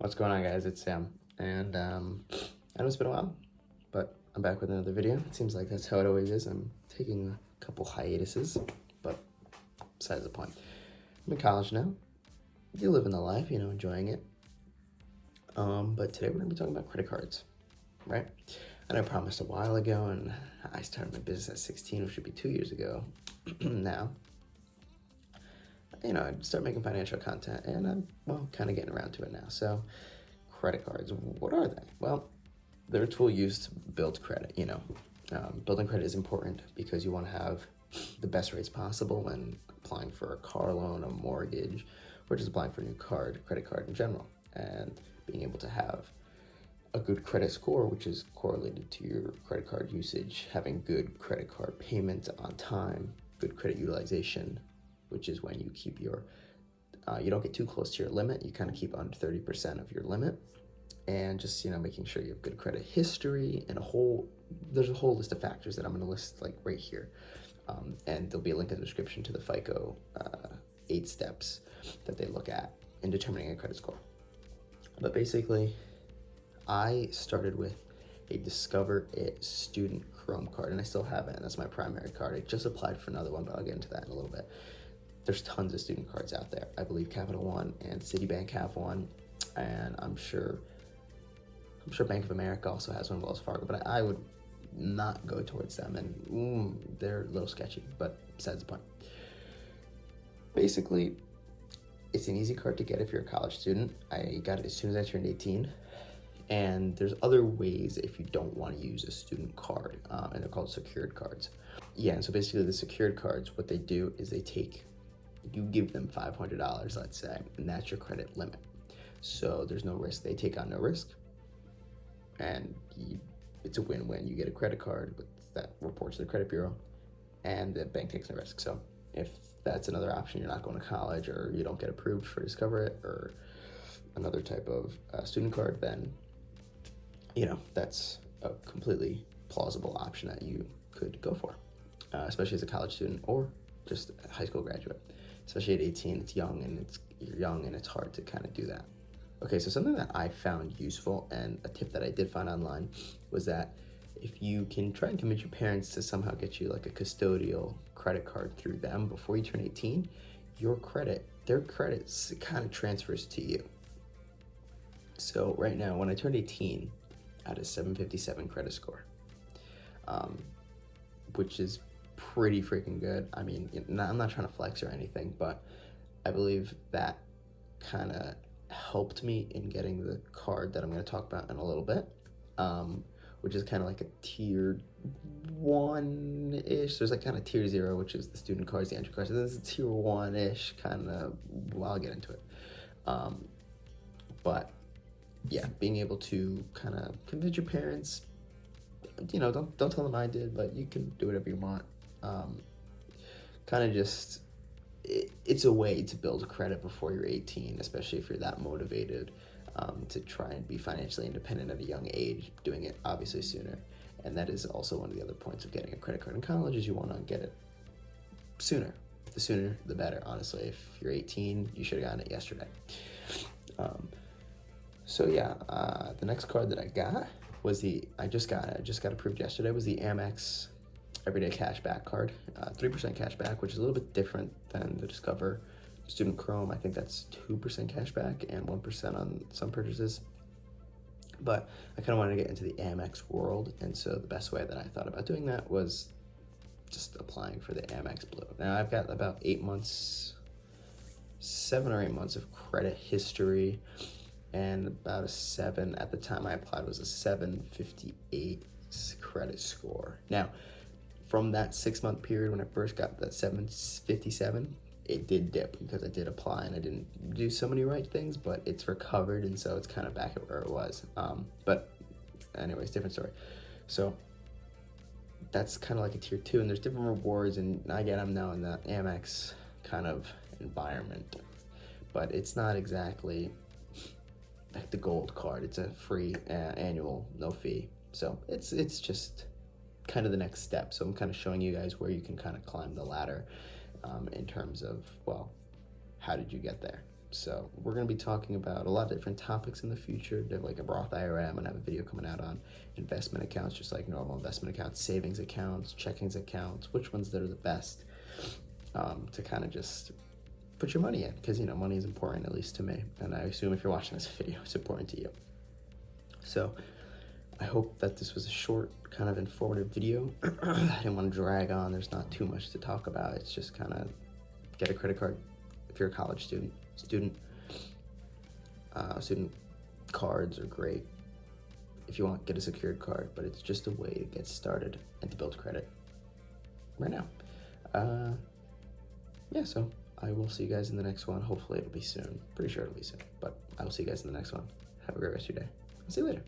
What's going on, guys? It's Sam, and I know it's been a while, but I'm back with another video. It seems like that's how it always is. I'm taking a couple hiatuses, but besides the point. I'm in college now. You're living the life, enjoying it. But today we're gonna be talking about credit cards, right? And I promised a while ago, and I started my business at 16, which should be 2 years ago now. I start making financial content, and I'm, kind of getting around to it now. So, credit cards, what are they? Well, they're a tool used to build credit. Building credit is important because you want to have the best rates possible when applying for a car loan, a mortgage, or just applying for a new credit card in general. And being able to have a good credit score, which is correlated to your credit card usage, having good credit card payments on time, good credit utilization, which is when you keep you don't get too close to your limit. You kind of keep under 30% of your limit, and just, making sure you have good credit history and there's a whole list of factors that I'm going to list like right here. And there'll be a link in the description to the FICO 8 steps that they look at in determining a credit score. But basically, I started with a Discover It student Chrome card, and I still have it, and that's my primary card. I just applied for another one, but I'll get into that in a little bit. There's tons of student cards out there. I believe Capital One and Citibank have one, and I'm sure Bank of America also has one, Wells Fargo, but I would not go towards them, and they're a little sketchy, but besides the point. Basically, it's an easy card to get if you're a college student. I got it as soon as I turned 18, and there's other ways if you don't want to use a student card, and they're called secured cards. Yeah, and so basically the secured cards, what they do is you give them $500, let's say, and that's your credit limit. So there's no risk. They take on no risk, and it's a win-win. You get a credit card that reports to the credit bureau, and the bank takes no risk. So if that's another option, you're not going to college, or you don't get approved for Discover It or another type of student card, then that's a completely plausible option that you could go for, especially as a college student or just a high school graduate. Especially at 18, you're young and it's hard to kind of do that. Okay, so something that I found useful, and a tip that I did find online, was that if you can try and convince your parents to somehow get you like a custodial credit card through them before you turn 18, their credit kind of transfers to you. So right now, when I turned 18, I had a 757 credit score, which is pretty freaking good. I mean, I'm not trying to flex or anything, but I believe that kind of helped me in getting the card that I'm going to talk about in a little bit, which is kind of like a tier 1-ish. There's like kind of tier 0, which is the student cards, the entry cards. So this is tier 1-ish kind of. Well, I'll get into it. But yeah, being able to kind of convince your parents, don't tell them I did, but you can do whatever you want. Kind of just, it's a way to build credit before you're 18, especially if you're that motivated to try and be financially independent at a young age, doing it obviously sooner. And that is also one of the other points of getting a credit card in college, is you want to get it sooner. The sooner, the better, honestly. If you're 18, you should have gotten it yesterday. So yeah, the next card that I got was I just got approved yesterday, was the Amex Everyday Cashback card. 3% cashback, which is a little bit different than the Discover Student Chrome. I think that's 2% cashback and 1% on some purchases. But I kind of wanted to get into the Amex world, and so the best way that I thought about doing that was just applying for the Amex Blue. Now I've got about 7 or 8 months of credit history, and about at the time I applied, was a 758 credit score. Now, from that 6-month period when I first got that 757, it did dip because I did apply and I didn't do so many right things, but it's recovered, and so it's kind of back at where it was. But anyways, different story. So that's kind of like a tier 2, and there's different rewards, and again, I'm now in that Amex kind of environment, but it's not exactly like the gold card. It's a free annual, no fee. So it's just kind of the next step. So I'm kind of showing you guys where you can kind of climb the ladder in terms of, well, how did you get there? So we're going to be talking about a lot of different topics in the future. They have like a Roth IRA. I'm going to have a video coming out on investment accounts, just like normal investment accounts, savings accounts, checkings accounts, which ones that are the best, to kind of just put your money in, because, you know, money is important, at least to me. And I assume if you're watching this video, it's important to you. So I hope that this was a short, kind of informative video. I didn't want to drag on. There's not too much to talk about. It's just kind of get a credit card if you're a college student. Student cards are great. If you want, get a secured card, but it's just a way to get started and to build credit right now. Yeah, so I will see you guys in the next one. Hopefully it'll be soon. Pretty sure it'll be soon, but I will see you guys in the next one. Have a great rest of your day. I'll see you later.